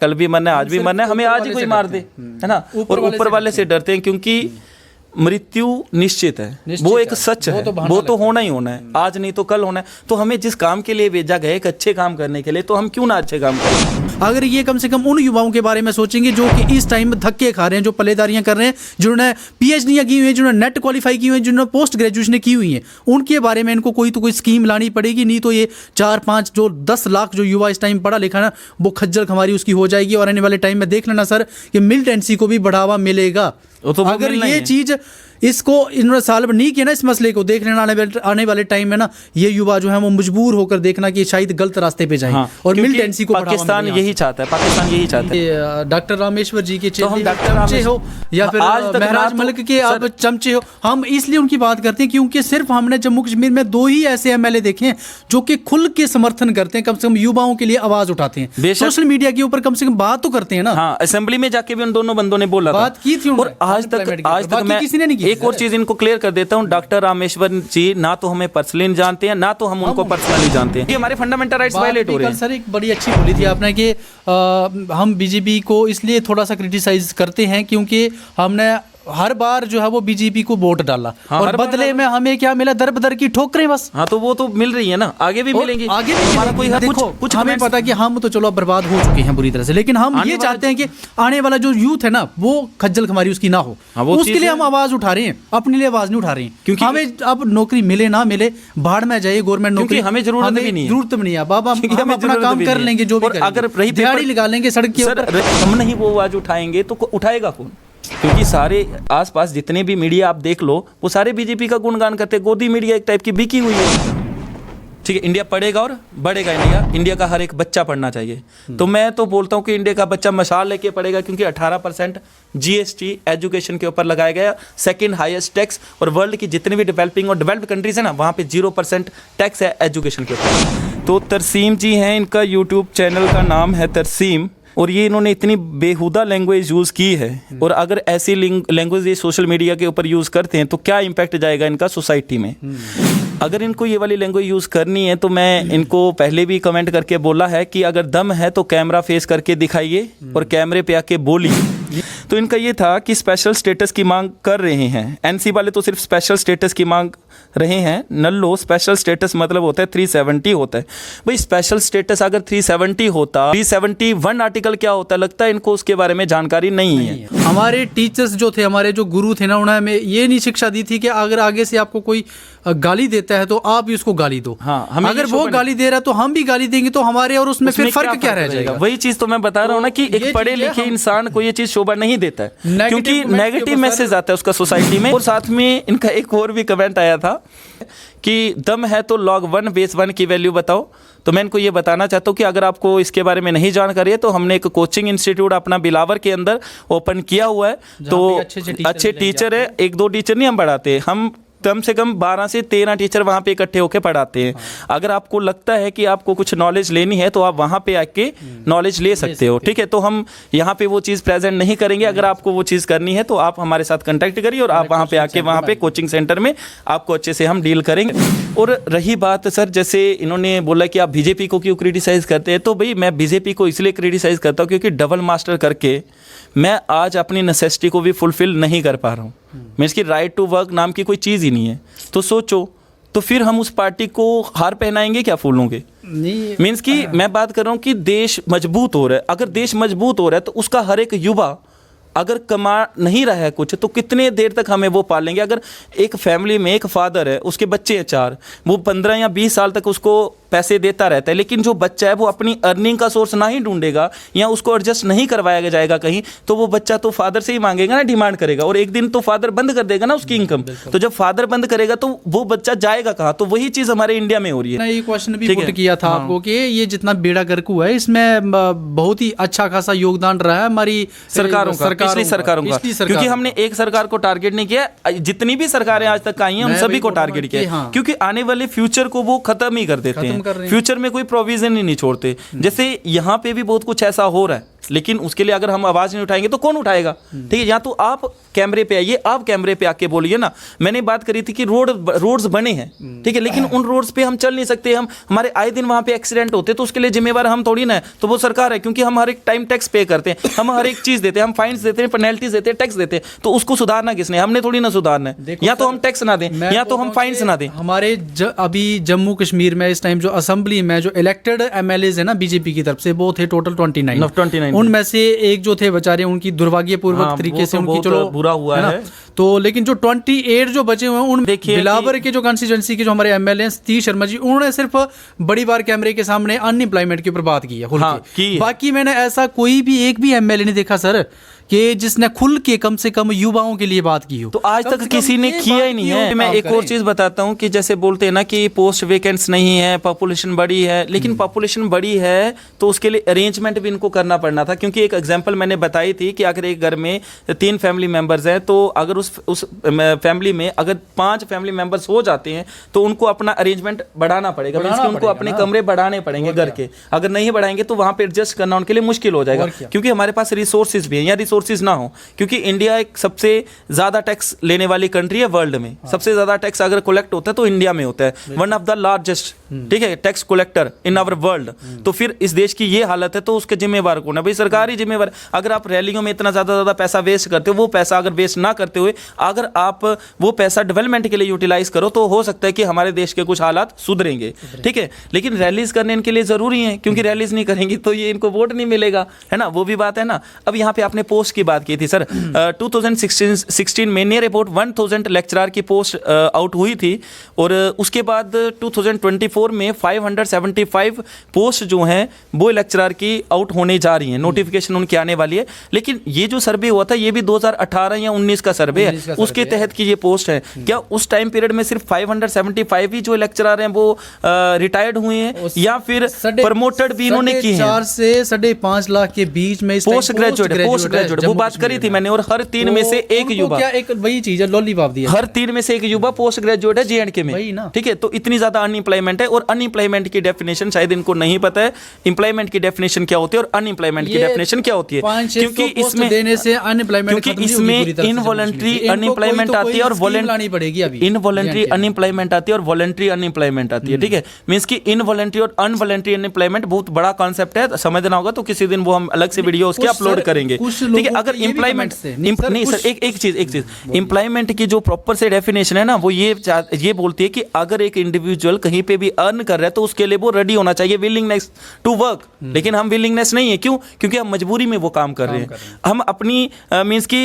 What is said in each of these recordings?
कल भी मरना है, आज भी मरना है, हमें आज ही कोई मार दे, है ना। और ऊपर वाले से डरते हैं क्योंकि मृत्यु निश्चित है, वो एक सच है, वो तो होना ही होना है, आज नहीं तो कल होना है। तो हमें जिस काम के लिए भेजा गया एक अच्छे काम करने के लिए, तो हम क्यों ना अच्छे काम करें। अगर ये कम से कम उन युवाओं के बारे में सोचेंगे जो कि इस टाइम में धक्के खा रहे हैं, जो पल्लेदारियां कर रहे हैं, जिन्होंने पीएचडी की हुई है, जिन्होंने नेट क्वालिफाई की हुई है, जिन्होंने पोस्ट ग्रेजुएशन की हुई है, उनके बारे में इनको कोई तो कोई स्कीम लानी पड़ेगी। नहीं तो ये 4-5 जो 10 लाख जो युवा इस टाइम पढ़ा लिखा ना, वो खज्जल खमारी उसकी हो जाएगी। और आने वाले टाइम में देख लेना सर कि मिलिटेंसी को भी बढ़ावा मिलेगा। तो अगर ये चीज इसको इन्होंने सॉल्व नहीं किया ना, इस मसले को देख लेना आने वाले टाइम में ना, ये युवा जो है वो मजबूर होकर देखना कि शायद गलत रास्ते पे जाएं। हाँ, और मिलिटेंसी को पाकिस्तान यही चाहता है, पाकिस्तान यही चाहता है। डॉक्टर रामेश्वर जी के तो हम चमचे हो या फिर महराज मलिक के आप चमचे हो, हम इसलिए उनकी बात करते हैं क्योंकि सिर्फ हमने जम्मू कश्मीर में 2 ही ऐसे एमएलए देखे हैं जो कि खुल के समर्थन करते हैं, कम से कम युवाओं के लिए आवाज उठाते हैं, सोशल मीडिया के ऊपर कम से कम बात तो करते हैं ना। हाँ, असेंबली में जाके भी उन दोनों बंदों ने बोला, बात की थी, और आज तक मैं किसी ने नहीं की। एक और चीज इनको क्लियर कर देता हूं, डॉक्टर रामेश्वर जी ना तो हमें पर्सनली जानते हैं, ना तो हम उनको पर्सनली जानते हैं। ये हमारे फंडामेंटल राइट्स वायलेट हो रहे हैं। सर एक बड़ी अच्छी बोली थी आपने कि हम बीजेपी को इसलिए थोड़ा सा क्रिटिसाइज करते हैं क्योंकि हमने हर बार जो है वो बीजेपी को वोट डाला। हाँ, और बदले में हमें क्या मिला, दर बदर की ठोकरें बस। हाँ, तो वो तो मिल रही है ना, आगे भी मिलेंगी, आगे भी हमारा कोई कुछ हमें पता कि हम तो चलो बर्बाद हो चुके हैं बुरी तरह से, लेकिन हम ये चाहते हैं कि आने वाला जो यूथ है ना वो खज्जल खमारी उसकी ना हो। उसके लिए हम आवाज उठा रहे हैं, अपने लिए आवाज नहीं उठा रहे हैं क्योंकि हमें अब नौकरी मिले ना मिले, बाहर में जाए गवर्नमेंट नौकरी, हमें जरूरत भी नहीं है बाबा, हम अपना काम कर लेंगे, जो भी अगर रही दिहाड़ी लगा लेंगे सड़क के ऊपर। हम नहीं वो आवाज उठाएंगे तो उठाएगा कौन? क्योंकि सारे आसपास जितने भी मीडिया आप देख लो, वो सारे बीजेपी का गुणगान करते हैं। गोदी मीडिया एक टाइप की बिकी हुई है। ठीक है, इंडिया पढ़ेगा और बढ़ेगा, इंडिया का हर एक बच्चा पढ़ना चाहिए। तो मैं तो बोलता हूँ कि इंडिया का बच्चा मशाल लेके पढ़ेगा, क्योंकि 18% जीएसटी एजुकेशन के ऊपर लगाया गया, सेकंड हाईएस्ट टैक्स। और वर्ल्ड की जितनी भी डेवलपिंग और डेवलप्ड कंट्रीज है ना, वहाँ पे 0% टैक्स है एजुकेशन के ऊपर। तो तरसीम जी हैं, इनका यूट्यूब चैनल का नाम है तरसीम, और ये इन्होंने इतनी बेहुदा लैंग्वेज यूज़ की है। और अगर ऐसी लैंग्वेज ये सोशल मीडिया के ऊपर यूज़ करते हैं तो क्या इम्पैक्ट जाएगा इनका सोसाइटी में। अगर इनको ये वाली लैंग्वेज यूज़ करनी है तो मैं इनको पहले भी कमेंट करके बोला है कि अगर दम है तो कैमरा फेस करके दिखाइए और कैमरे पे आके बोलिए। तो इनका ये था कि स्पेशल स्टेटस की मांग कर रहे हैं। एनसी वाले तो सिर्फ स्पेशल स्टेटस की मांग रहे हैं। नल्लो स्पेशल स्टेटस मतलब होता है 370 होता है। भाई स्पेशल स्टेटस अगर 370 होता, 371 आर्टिकल क्या होता है, लगता है इनको उसके बारे में जानकारी नहीं है। हमारे टीचर्स जो थे, हमारे जो गुरु थे ना, उन्होंने हमें ये नहीं शिक्षा दी थी कि अगर आगे से आपको कोई गाली देता है तो आप भी उसको गाली दो। हाँ, अगर वो गाली दे रहा है तो हम भी गाली देंगे, तो हमारे और उसमें फिर फर्क क्या रह जाएगा। वही चीज तो मैं बता रहा हूँ ना कि एक पढ़े लिखे इंसान को ये चीज शोभा नहीं देता है, क्योंकि नेगेटिव मैसेज आता है उसका सोसाइटी में। और साथ में इनका एक और भी कमेंट आया था कि दम है तो log 1 बेस 1 की वैल्यू बताओ। तो मैं इनको ये बताना चाहता हूँ कि अगर आपको इसके बारे में नहीं जानकारी है तो हमने एक कोचिंग इंस्टीट्यूट अपना बिलावर के अंदर ओपन किया हुआ है। तो अच्छे टीचर है, 1-2 टीचर नहीं हम पढ़ाते, हम कम से कम 12 से 13 टीचर वहाँ पे इकट्ठे होकर पढ़ाते हैं। अगर आपको लगता है कि आपको कुछ नॉलेज लेनी है तो आप वहाँ पे आके नॉलेज ले सकते हो। ठीक है, तो हम यहाँ पे वो चीज़ प्रेजेंट नहीं करेंगे। अगर आपको वो चीज़ करनी है तो आप हमारे साथ कांटेक्ट करिए और आप वहाँ पे आके वहाँ पे कोचिंग सेंटर में आपको अच्छे से हम डील करेंगे। और रही बात सर, जैसे इन्होंने बोला कि आप बीजेपी को क्यों क्रिटिसाइज़ करते हैं, तो भाई मैं बीजेपी को इसलिए क्रिटिसाइज़ करता हूँ क्योंकि डबल मास्टर करके मैं आज अपनी नेसेसिटी को भी फुलफिल नहीं कर पा रहा हूँ। मीन्स की राइट टू वर्क नाम की कोई चीज़ ही नहीं है। तो सोचो, तो फिर हम उस पार्टी को हार पहनाएंगे क्या फूलों के? मीन्स की मैं बात कर रहा हूँ कि देश मजबूत हो रहा है। अगर देश मजबूत हो रहा है तो उसका हर एक युवा अगर कमा नहीं रहा है कुछ, तो कितने देर तक हमें वो पालेंगे। अगर एक फैमिली में एक फादर है, उसके बच्चे हैं 4, वो 15 या 20 साल तक उसको पैसे देता रहता है, लेकिन जो बच्चा है वो अपनी अर्निंग का सोर्स ना ही ढूंढेगा या उसको एडजस्ट नहीं करवाया जाएगा कहीं, तो वो बच्चा तो फादर से ही मांगेगा ना, डिमांड करेगा। और एक दिन तो फादर बंद कर देगा ना उसकी इनकम। तो जब फादर बंद करेगा तो वो बच्चा जाएगा कहाँ? तो वही चीज़ हमारे इंडिया में हो रही है। ये क्वेश्चन भी पुट किया था आपको कि ये जितना बेड़ा गर्क हुआ है इसमें बहुत ही अच्छा खासा योगदान रहा है हमारी सरकारों का, पिछली सरकारों का। क्योंकि हमने एक सरकार को टारगेट नहीं किया, जितनी भी सरकारें आज तक आई हैं उन सभी को टारगेट किया, क्योंकि आने वाले फ्यूचर को वो खत्म ही कर देते हैं। फ्यूचर में कोई प्रोविजन ही नहीं छोड़ते। जैसे यहाँ पे भी बहुत कुछ ऐसा हो रहा है लेकिन उसके लिए अगर हम आवाज़ नहीं उठाएंगे तो कौन उठाएगा? ठीक है, या तो आप कैमरे पे आइए, आप कैमरे पे आके बोलिए ना। मैंने बात करी थी कि रोड्स बने हैं, ठीक है, लेकिन उन रोड्स पे हम चल नहीं सकते। हम हमारे आए दिन वहाँ पे एक्सीडेंट होते, तो उसके लिए जिम्मेवार हम थोड़ी ना है, तो वो सरकार है, क्योंकि हम हर एक टाइम टैक्स पे करते हैं, हम हर एक चीज़ देते हैं, हम फाइन्स देते हैं, पेनल्टीज देते हैं, टैक्स देते हैं, तो उसको सुधारना किसने? हमने थोड़ी ना सुधारना है। या तो हम टैक्स ना दें या तो हम फाइन्स ना दें। हमारे अभी जम्मू कश्मीर में इस टाइम जो असेंबली में जो इलेक्टेड एमएलएज है ना बीजेपी की तरफ से, वो थे टोटल 29। उनमें से एक जो थे बेचारे, उनकी दुर्भाग्यपूर्वक तरीके से उनकी चलो बुरा हुआ है। तो लेकिन जो 28 जो बचे हुए हैं, उन देखिए बिलावर के जो कॉन्स्टिट्यूंसी के जो हमारे एमएलए हैं सतीश शर्मा जी, उन्होंने सिर्फ बड़ी बार कैमरे के सामने अनएम्प्लॉयमेंट के ऊपर बात की है, बाकी मैंने ऐसा कोई भी एक भी एमएलए नहीं देखा सर कि जिसने खुल के कम से कम युवाओं के लिए बात की हो। तो आज तक किसी ने किया ही नहीं है। मैं एक और चीज बताता हूं कि जैसे बोलते हैं ना कि पोस्ट वेकेंट्स नहीं है, पॉपुलेशन बड़ी है, लेकिन पॉपुलेशन बड़ी है तो उसके लिए अरेंजमेंट भी इनको करना पड़ना था। क्योंकि एक एग्जांपल मैंने बताई थी कि अगर एक घर में 3 फैमिली मेंबर्स हैं, तो अगर उस फैमिली में अगर 5 फैमिली मेंबर्स हो जाते हैं तो उनको अपना अरेंजमेंट बढ़ाना पड़ेगा, मींस कि उनको अपने कमरे बढ़ाने पड़ेंगे घर के। अगर नहीं बढ़ाएंगे तो वहां पे एडजस्ट करना उनके लिए मुश्किल हो जाएगा, क्योंकि हमारे पास रिसोर्सेज भी हैं या रिसोर्सेज ना हो। क्योंकि इंडिया एक सबसे ज्यादा टैक्स लेने वाली कंट्री है वर्ल्ड में। सबसे ज्यादा टैक्स अगर कलेक्ट होता है तो इंडिया में होता है, वन ऑफ द लार्जेस्ट, ठीक है, tax collector in our world. तो फिर इस देश की ये हालत है तो उसके जिम्मेवार कौन है? भाई सरकार ही जिम्मेवार। अगर आप रैलियों में इतना ज्यादा पैसा वेस्ट करते हो, वो पैसा अगर वेस्ट ना करते हुए अगर आप वो पैसा डेवलपमेंट के लिए यूटिलाइज करो, तो हो सकता है कि हमारे देश के कुछ हालात सुधरेंगे, ठीक है। लेकिन रैलीज करने इनके लिए जरूरी है, क्योंकि रैलीज नहीं करेंगी तो ये इनको वोट नहीं मिलेगा, है ना, वो भी बात है ना। अब यहाँ पे आपने पोस्ट की बात की थी सर, 2016 में नियर अबाउट 1000 लेक्चरर की पोस्ट आउट हुई थी, और उसके बाद 2024 में 575 पोस्ट जो हैं वो लेक्चरर की आउट होने जा रही हैं, नोटिफिकेशन उनकी आने वाली है। लेकिन ये जो सर्वे हुआ था ये भी 2018 या 19 का सर्वे है, उसके तहत की ये पोस्ट है। क्या उस टाइम पीरियड में सिर्फ 575 ही जो लेक्चरर हैं वो रिटायर्ड हुए हैं, या फिर प्रमोटेड भी इन्होंने की है? 4 से 5.5 लाख के बीच में पोस्ट ग्रेजुएट वो बात करी थी मैंने। और हर 3 में से एक युवा, क्या एक वही चीज है, लॉलीपॉप दी है, हर 3 में से एक युवा पोस्ट ग्रेजुएट है जेएंडके में, ठीक है। तो इतनी ज्यादा अनएम्प्लॉयमेंट है, और अनएम्प्लॉयमेंट की डेफिनेशन शायद इनको नहीं पता है, एम्प्लॉयमेंट की डेफिनेशन क्या होती है और अनएम्प्लॉयमेंट की डेफिनेशन क्या होती है। क्योंकि इसमें देने से अनएम्प्लॉयमेंट, क्योंकि इसमें इनवॉलंटरी अनएम्प्लॉयमेंट आती है और इनवॉलंटरी अनएम्प्लॉयमेंट आती है और वॉलंटरी अनएम्प्लॉयमेंट आती है, ठीक है। मींस कि इनवॉलंटरी और अनवॉलंटरी अनएम्प्लॉयमेंट बहुत बड़ा कॉन्सेप्ट है, समझना होगा। तो किसी दिन वो हम अलग से वीडियो उसके अपलोड करेंगे, ठीक है। अगर एम्प्लॉयमेंट नहीं सर, एक चीज एम्प्लॉयमेंट की जो प्रॉपर से डेफिनेशन है ना, वो ये बोलती है कि अगर एक इंडिविजुअल कहीं पे भी अर्न कर रहा है तो उसके लिए वो रेडी होना चाहिए, विलिंगनेस टू वर्क। लेकिन हम विलिंगनेस नहीं है, क्यों? क्योंकि हम मजबूरी में वो काम कर रहे हैं। हम अपनी मींस की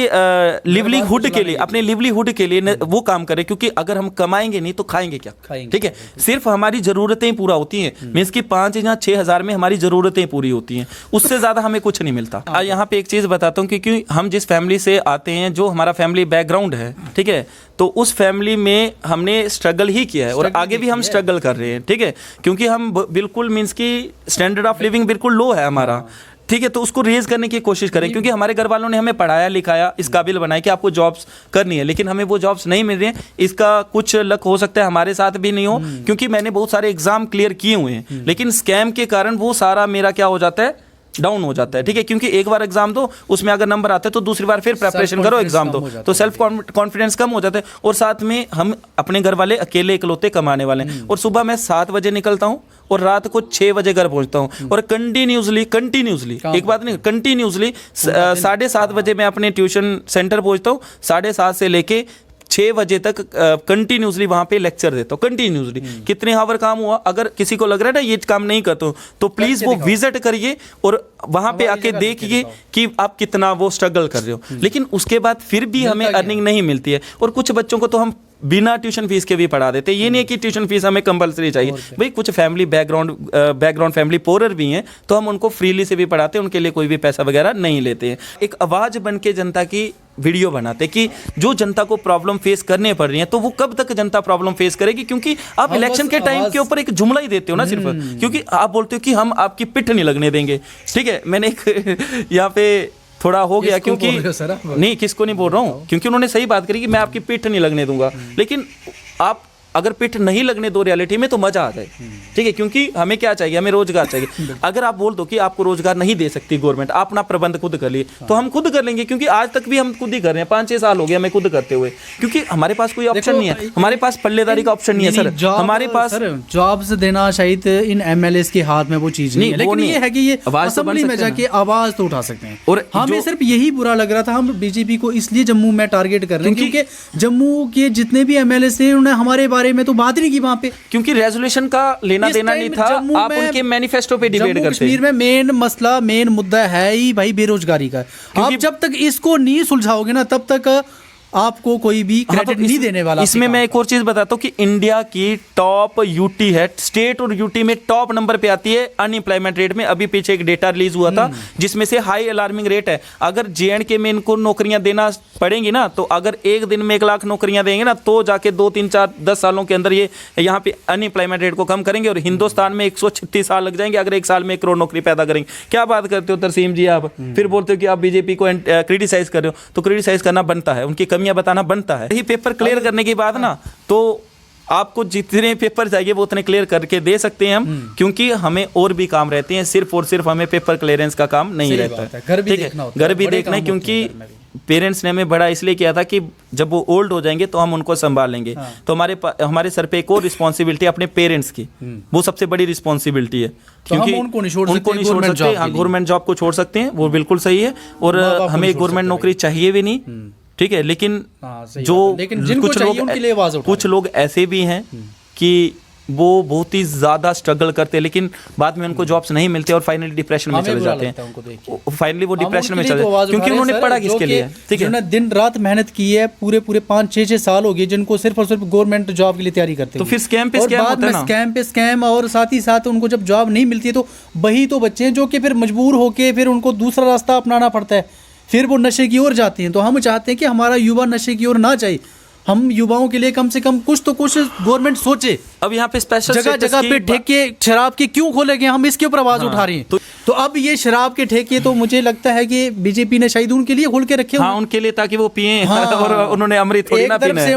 लिवलीहुड के लिए, अपने लिवलीहुड के लिए वो काम कर रहे हैं, क्योंकि अगर हम कमाएंगे नहीं तो खाएंगे क्या, ठीक है। सिर्फ हमारी जरूरतें पूरा होती हैं, मींस की 5 या 6 हज़ार में हमारी जरूरतें पूरी होती हैं, उससे ज्यादा हमें कुछ नहीं मिलता। यहाँ पे एक चीज बताता हूँ, क्योंकि हम जिस फैमिली से आते हैं, जो हमारा फैमिली बैकग्राउंड है, ठीक है, तो उस फैमिली में हमने स्ट्रगल ही किया है और आगे भी हम स्ट्रगल कर रहे हैं, ठीक है। क्योंकि हम बिल्कुल मींस की स्टैंडर्ड ऑफ लिविंग बिल्कुल लो है हमारा, ठीक है। तो उसको रेज करने की कोशिश करें, क्योंकि हमारे घर वालों ने हमें पढ़ाया लिखाया, इस काबिल बनाया कि आपको जॉब्स करनी है, लेकिन हमें वो जॉब्स नहीं मिल रही हैं। इसका कुछ लक हो सकता है हमारे साथ भी नहीं हो, क्योंकि मैंने बहुत सारे एग्जाम क्लियर किए हुए हैं, लेकिन स्कैम के कारण वो सारा मेरा क्या हो जाता है, डाउन हो जाता है, ठीक है। क्योंकि एक बार एग्जाम दो, उसमें अगर नंबर आते हैं तो दूसरी बार फिर प्रिपरेशन करो, एग्जाम दो, तो सेल्फ कॉन्फिडेंस कम हो जाता है। और साथ में हम अपने घर वाले अकेले इकलौते कमाने वाले हैं, और सुबह मैं 7 बजे निकलता हूँ और रात को 6 बजे घर पहुंचता हूँ, और कंटिन्यूसली एक बात नहीं, कंटिन्यूसली 7:30 बजे मैं अपने ट्यूशन सेंटर पहुंचता हूँ, 7:30 से लेके 6 बजे तक कंटिन्यूसली वहां पे लेक्चर देता हूँ, कंटिन्यूसली। कितने हावर काम हुआ, अगर किसी को लग रहा है ना ये काम नहीं करता हूँ, तो प्लीज वो विजिट करिए और वहां पे आके देखिए कि आप कितना वो स्ट्रगल कर रहे हो। लेकिन उसके बाद फिर भी हमें अर्निंग नहीं मिलती है, और कुछ बच्चों को तो हम बिना ट्यूशन फीस के भी पढ़ा देते हैं। ये नहीं है कि ट्यूशन फीस हमें कंपलसरी चाहिए, भाई कुछ फैमिली बैकग्राउंड फैमिली पोरर भी हैं, तो हम उनको फ्रीली से भी पढ़ाते हैं, उनके लिए कोई भी पैसा वगैरह नहीं लेते हैं। एक आवाज बन के जनता की वीडियो बनाते कि जो जनता को प्रॉब्लम फेस करने पड़ रही है, तो वो कब तक जनता प्रॉब्लम फेस करेगी? क्योंकि आप इलेक्शन के टाइम के ऊपर एक जुमला ही देते हो ना सिर्फ, क्योंकि आप बोलते हो कि हम आपकी पिठ नहीं लगने देंगे, ठीक है। मैंने एक यहाँ पे थोड़ा हो गया, क्योंकि नहीं, किसको नहीं बोल रहा हूँ, क्योंकि उन्होंने सही बात करी कि मैं आपकी पीठ नहीं लगने दूंगा, लेकिन आप अगर पिट नहीं लगने दो रियलिटी में तो मजा आ जाए, ठीक है। क्योंकि हमें क्या चाहिए, हमें रोजगार चाहिए। अगर आप बोल दो कि आपको रोजगार नहीं दे सकती गवर्नमेंट, आप अपना प्रबंध खुद कर लिए, तो हम खुद कर लेंगे। क्योंकि आज तक भी हम खुद ही कर रहे हैं, 5-6 साल हो गए हमें खुद करते हुए, क्योंकि हमारे पास कोई ऑप्शन नहीं है, हमारे पास पल्लेदारी का ऑप्शन नहीं है सर। हमारे पास जॉब्स देना शायद इन एमएलएस के हाथ में वो चीज नहीं है, लेकिन ये है कि ये असेंबली में जाके आवाज तो उठा सकते हैं। और हमें सिर्फ यही बुरा लग रहा था, हम बीजेपी को इसलिए जम्मू में टारगेट कर रहे हैं क्योंकि जम्मू के जितने भी एमएलएस थे उन्होंने हमारे बारे में तो बात नहीं की वहां पे, क्योंकि रेजोल्यूशन का लेना देना नहीं था। आप उनके मैनिफेस्टो पे डिबेट करते हैं। कश्मीर में मेन मसला, मेन मुद्दा है ही भाई बेरोजगारी का। आप जब तक इसको नहीं सुलझाओगे ना तब तक आपको कोई भी क्रेडिट नहीं देने वाला। इसमें मैं एक और चीज बताता हूँ कि इंडिया की टॉप यूटी है, स्टेट और यूटी में टॉप नंबर पे आती है अनएम्प्लॉयमेंट रेट में। अभी पीछे एक डेटा रिलीज हुआ था जिसमें से हाई अलार्मिंग रेट है। अगर जेएंडके में इनको नौकरियां देना पड़ेंगी ना, तो अगर एक दिन में 1 लाख नौकरियां देंगे ना, तो जाके 2, 3, 4, 10 सालों के अंदर ये यहाँ पे अनएम्प्लॉयमेंट रेट को कम करेंगे। और हिंदुस्तान में 136 साल लग जाएंगे अगर 1 साल में 1 करोड़ नौकरी पैदा करेंगे। क्या बात करते हो तरसीम जी आप, फिर बोलते हो कि आप बीजेपी को क्रिटिसाइज कर रहे हो। तो क्रिटिसाइज करना बनता है, उनकी कमियां बताना बनता है। यही पेपर क्लियर करने के बाद ना, तो आपको जितने पेपर चाहिए वो उतने क्लियर करके दे सकते हैं हम, क्योंकि हमें और भी काम रहते हैं, सिर्फ और सिर्फ हमें पेपर क्लियरेंस का काम नहीं रहता है। घर भी देखना होता है, घर भी देखना है, क्योंकि पेरेंट्स ने हमें बड़ा इसलिए किया था कि जब वो ओल्ड हो जाएंगे तो हम उनको संभालेंगे। तो हमारे सर पे एक और रिस्पॉन्सिबिलिटी अपने पेरेंट्स की, वो सबसे बड़ी रिस्पॉन्सिबिलिटी है, क्योंकि उनको नहीं छोड़ सकते। हाँ, गवर्नमेंट जॉब को छोड़ सकते हैं, वो बिल्कुल सही है। और हमें गवर्नमेंट नौकरी चाहिए भी नहीं, ठीक है। लेकिन कुछ लोग ऐसे भी हैं कि वो बहुत ही ज्यादा स्ट्रगल करते हैं, लेकिन बाद में उनको जॉब्स नहीं मिलते और फाइनली डिप्रेशन में चले जाते हैं। फाइनली वो डिप्रेशन में चले जाते हैं, क्योंकि उन्होंने पढ़ा किसके लिए, ठीक है। उन्होंने दिन रात मेहनत की है, पूरे 5-6 साल हो गए जिनको सिर्फ और सिर्फ गवर्नमेंट जॉब के लिए तैयारी करते हैं। तो फिर स्कैम पे स्कैम होता है ना, स्कैम पे स्कैम। और साथ ही साथ उनको जब जॉब नहीं मिलती है तो वही तो बच्चे हैं जो कि फिर मजबूर होके फिर उनको दूसरा रास्ता अपनाना पड़ता है, फिर वो नशे की ओर जाते हैं। तो हम चाहते हैं कि हमारा युवा नशे की ओर ना जाए। हम युवाओं के लिए कम से कम कुछ तो कुछ गवर्नमेंट सोचे। अब यहाँ पे स्पेशल जगह जगह पे ठेके शराब के क्यों खोले गए, हम इसके ऊपर आवाज उठा रहे हैं। तो अब ये शराब के ठेके तो मुझे लगता है कि बीजेपी ने शायद उनके लिए खोल के रखे, हाँ, उनके लिए, ताकि वो पिए। और उन्होंने अमृत थोड़ी ना पीना है।